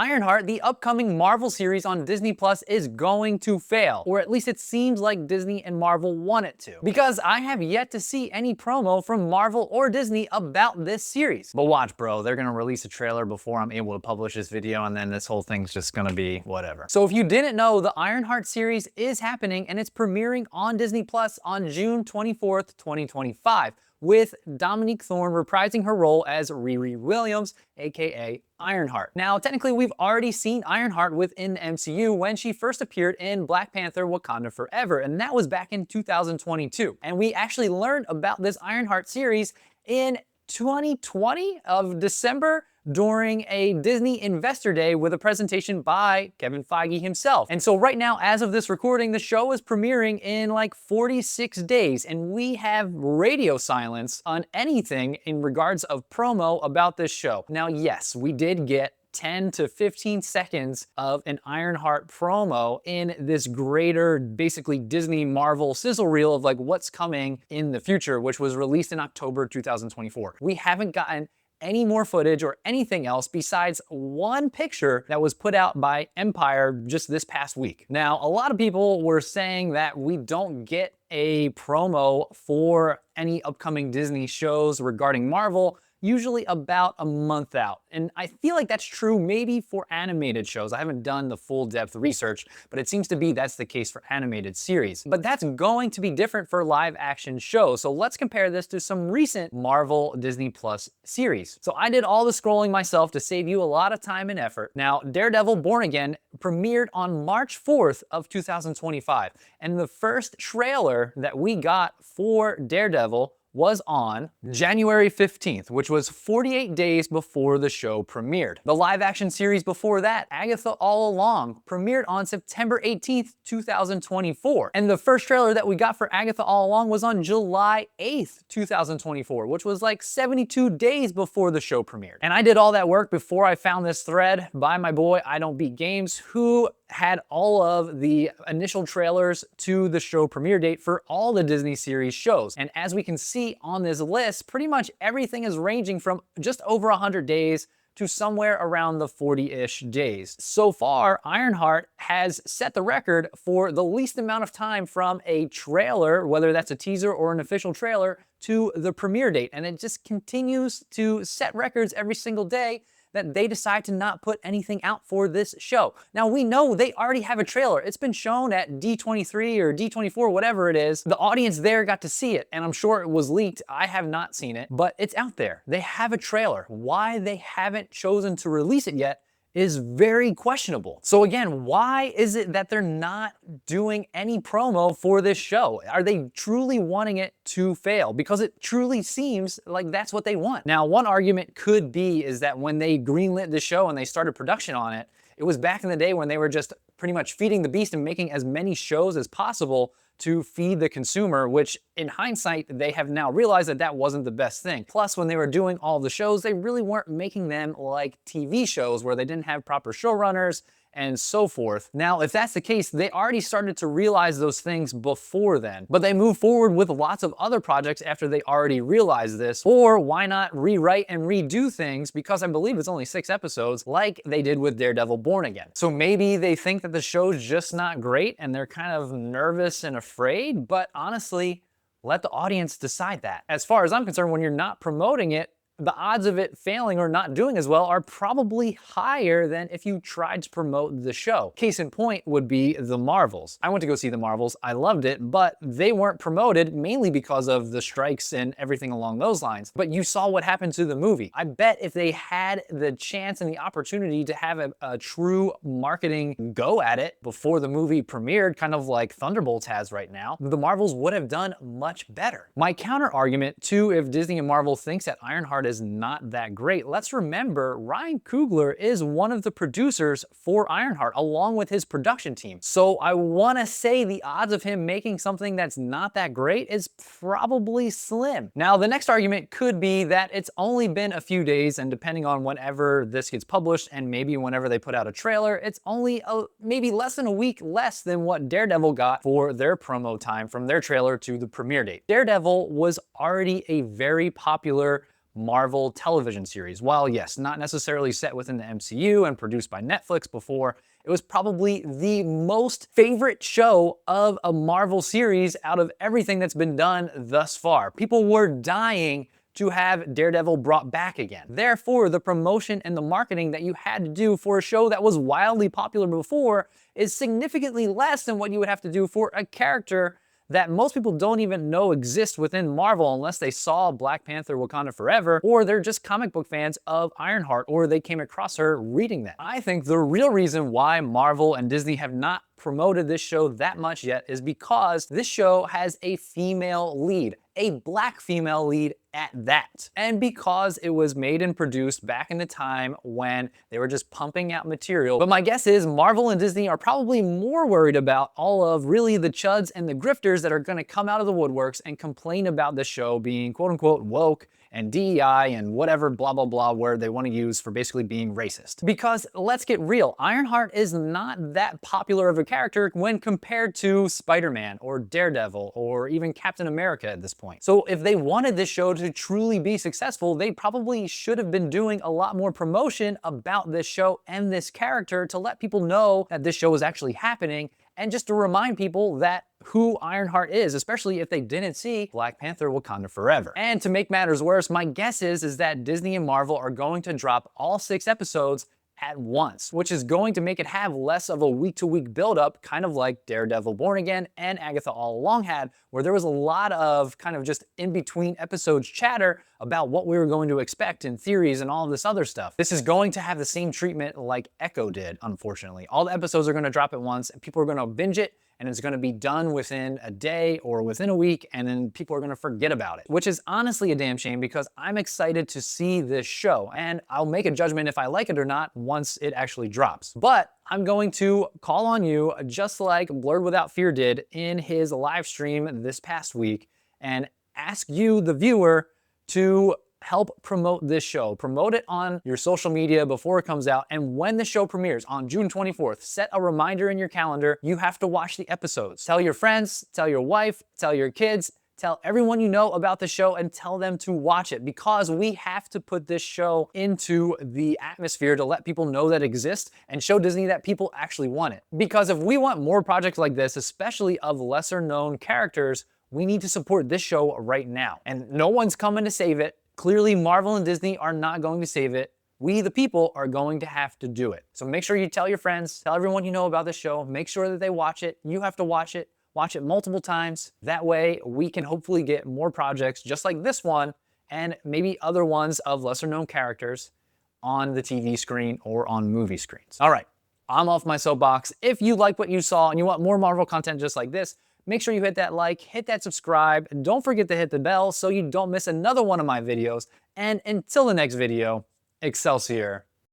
Ironheart, the upcoming Marvel series on Disney Plus, is going to fail, or at least it seems like Disney and Marvel want it to, because I have yet to see any promo from Marvel or Disney about this series. But watch, bro, they're gonna release a trailer before I'm able to publish this video, and then this whole thing's just gonna be whatever. So if you didn't know, the Ironheart series is happening, and it's premiering on Disney Plus on June 24th, 2025. With Dominique Thorne reprising her role as Riri Williams, aka Ironheart. Now, technically, we've already seen Ironheart within the MCU when she first appeared in Black Panther: Wakanda Forever, and that was back in 2022. And we actually learned about this Ironheart series in 2020 of December during a Disney Investor Day with a presentation by Kevin Feige himself. And so right now, as of this recording, the show is premiering in like 46 days, and we have radio silence on anything in regards of promo about this show. Now, yes, we did get 10 to 15 seconds of an Ironheart promo in this greater, basically Disney Marvel sizzle reel of like what's coming in the future, which was released in October 2024. We haven't gotten any more footage or anything else besides one picture that was put out by Empire just this past week. Now, a lot of people were saying that we don't get a promo for any upcoming Disney shows regarding Marvel usually about a month out. And I feel like that's true maybe for animated shows. I haven't done the full depth research, but it seems to be that's the case for animated series. But that's going to be different for live action shows. So let's compare this to some recent Marvel Disney Plus series. So I did all the scrolling myself to save you a lot of time and effort. Now, Daredevil Born Again premiered on March 4th of 2025. And the first trailer that we got for Daredevil was on January 15th, which was 48 days before the show premiered. The live action series before that, Agatha All Along, premiered on September 18th, 2024. And the first trailer that we got for Agatha All Along was on July 8th, 2024, which was like 72 days before the show premiered. And I did all that work before I found this thread by my boy, I Don't Beat Games, who had all of the initial trailers to the show premiere date for all the Disney series shows. And as we can see on this list, pretty much everything is ranging from just over 100 days to somewhere around the 40-ish days. So far, Ironheart has set the record for the least amount of time from a trailer, whether that's a teaser or an official trailer, to the premiere date. And it just continues to set records every single day that they decide to not put anything out for this show. Now, we know they already have a trailer. It's been shown at D23 or D24, whatever it is. The audience there got to see it, and I'm sure it was leaked. I have not seen it, but it's out there. They have a trailer. Why they haven't chosen to release it yet is very questionable. So again, why is it that they're not doing any promo for this show? Are they truly wanting it to fail? Because it truly seems like that's what they want. Now, one argument could be is that when they greenlit the show and they started production on it, it was back in the day when they were just pretty much feeding the beast and making as many shows as possible to feed the consumer, which in hindsight, they have now realized that that wasn't the best thing. Plus, when they were doing all the shows, they really weren't making them like TV shows where they didn't have proper showrunners and so forth. Now, if that's the case, they already started to realize those things before then, but they moved forward with lots of other projects after they already realized this. Or why not rewrite and redo things, because I believe it's only 6 episodes, like they did with Daredevil Born Again. So maybe they think that the show's just not great and they're kind of nervous and afraid, but honestly, let the audience decide that. As far as I'm concerned, when you're not promoting it, the odds of it failing or not doing as well are probably higher than if you tried to promote the show. Case in point would be The Marvels. I went to go see The Marvels, I loved it, but they weren't promoted mainly because of the strikes and everything along those lines. But you saw what happened to the movie. I bet if they had the chance and the opportunity to have a true marketing go at it before the movie premiered, kind of like Thunderbolts has right now, The Marvels would have done much better. My counter argument to if Disney and Marvel thinks that Ironheart is not that great, let's remember Ryan Coogler is one of the producers for Ironheart along with his production team. So I want to say the odds of him making something that's not that great is probably slim. Now, the next argument could be that it's only been a few days, and depending on whenever this gets published and maybe whenever they put out a trailer, it's only maybe less than a week less than what Daredevil got for their promo time from their trailer to the premiere date. Daredevil was already a very popular Marvel television series. While yes, not necessarily set within the MCU and produced by Netflix before, it was probably the most favorite show of a Marvel series out of everything that's been done thus far. People were dying to have Daredevil brought back again. Therefore, the promotion and the marketing that you had to do for a show that was wildly popular before is significantly less than what you would have to do for a character that most people don't even know exists within Marvel unless they saw Black Panther Wakanda Forever, or they're just comic book fans of Ironheart, or they came across her reading that. I think the real reason why Marvel and Disney have not promoted this show that much yet is because this show has a female lead, a Black female lead at that. And because it was made and produced back in the time when they were just pumping out material. But my guess is Marvel and Disney are probably more worried about all of really the chuds and the grifters that are gonna come out of the woodworks and complain about the show being quote unquote woke and DEI and whatever blah blah blah word they want to use for basically being racist. Because let's get real, Ironheart is not that popular of a character when compared to Spider-Man or Daredevil or even Captain America at this point. So if they wanted this show to truly be successful, they probably should have been doing a lot more promotion about this show and this character to let people know that this show is actually happening, and just to remind people that who Ironheart is, especially if they didn't see Black Panther Wakanda Forever. And to make matters worse, my guess is that Disney and Marvel are going to drop all 6 episodes at once, which is going to make it have less of a week-to-week build-up, kind of like Daredevil Born Again and Agatha All Along had, where there was a lot of kind of just in-between episodes chatter about what we were going to expect and theories and all of this other stuff. This is going to have the same treatment like Echo did, unfortunately. All the episodes are going to drop at once, and people are going to binge it, and it's going to be done within a day or within a week, and then people are going to forget about it, which is honestly a damn shame because I'm excited to see this show, and I'll make a judgment if I like it or not once it actually drops. But I'm going to call on you, just like Blurred Without Fear did in his live stream this past week, and ask you, the viewer, to help promote this show. Promote it on your social media before it comes out, and when the show premieres on June 24th, set a reminder in your calendar. You have to watch the episodes. Tell your friends, tell your wife, tell your kids, tell everyone you know about the show, and tell them to watch it, because we have to put this show into the atmosphere to let people know that it exists and show Disney that people actually want it. Because if we want more projects like this, especially of lesser known characters, we need to support this show right now. And no one's coming to save it. Clearly, Marvel and Disney are not going to save it. We, the people, are going to have to do it. So make sure you tell your friends, tell everyone you know about this show, make sure that they watch it. You have to watch it multiple times. That way, we can hopefully get more projects just like this one, and maybe other ones of lesser known characters on the TV screen or on movie screens. All right, I'm off my soapbox. If you like what you saw and you want more Marvel content just like this, make sure you hit that like, hit that subscribe, and don't forget to hit the bell so you don't miss another one of my videos. And until the next video, Excelsior.